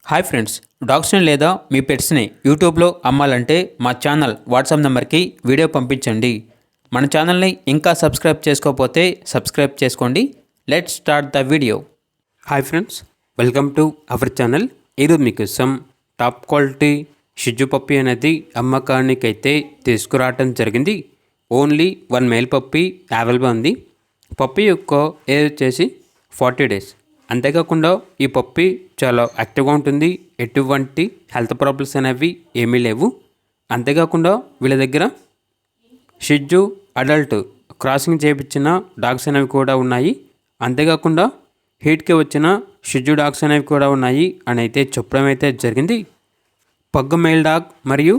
Hi friends, డాగ్స్ని లేదా మీ పెట్స్ని యూట్యూబ్లో అమ్మాలంటే మా ఛానల్ వాట్సాప్ నెంబర్కి వీడియో పంపించండి. మన ఛానల్ని ఇంకా సబ్స్క్రైబ్ చేసుకోకపోతే సబ్స్క్రైబ్ చేసుకోండి. Let's start the video. Hi friends, welcome to our channel. ఈరోజు మీకోసం టాప్ క్వాలిటీ షిజు పప్పీ అనేది అమ్మకానికైతే తీసుకురావటం జరిగింది. ఓన్లీ 1 మేల్ పప్పీ అవైలబుల్ ఉంది. పప్పీ యొక్క ఏజ్ వచ్చేసి 40 డేస్. అంతేకాకుండా ఈ పప్పీ చాలా యాక్టివ్గా ఉంటుంది. ఎటువంటి హెల్త్ ప్రాబ్లమ్స్ అనేవి ఏమీ లేవు. అంతేకాకుండా వీళ్ళ దగ్గర షిజు అడల్ట్ క్రాసింగ్ చేయించిన డాగ్స్ అనేవి కూడా ఉన్నాయి. అంతేకాకుండా హీట్కి వచ్చిన షిజు డాగ్స్ అనేవి కూడా ఉన్నాయి అని అయితే చెప్పడం అయితే జరిగింది. పగ్ మేల్ డాగ్ మరియు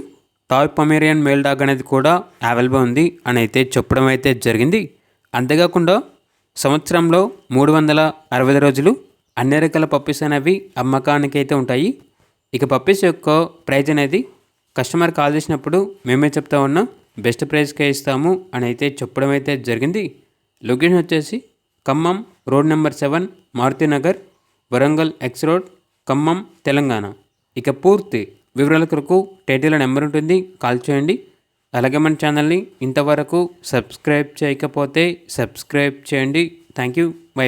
టాయ్ పొమేరియన్ మేల్ డాగ్ అనేది కూడా అవైలబుల్ ఉంది అని అయితే చెప్పడం అయితే జరిగింది. అంతేకాకుండా సంవత్సరంలో 365 రోజులు అన్ని రకాల పప్పీస్ అనేవి అమ్మకానికి అయితే ఉంటాయి. ఇక పప్పీస్ యొక్క ప్రైజ్ అనేది కస్టమర్ కాల్ చేసినప్పుడు మేమే చెప్తా ఉన్నాం, బెస్ట్ ప్రైస్కే ఇస్తాము అని అయితే చెప్పడం అయితే జరిగింది. లొకేషన్ వచ్చేసి Khammam road number 7, Maruthi Nagar, Warangal X road, Khammam, Telangana. ఇక పూర్తి వివరాల కొరకు టైటిల్ నెంబర్ ఉంటుంది, కాల్ చేయండి. అలాగే మన ఛానల్ని ఇంతవరకు సబ్స్క్రైబ్ చేయకపోతే సబ్స్క్రైబ్ చేయండి. Thank you. బై.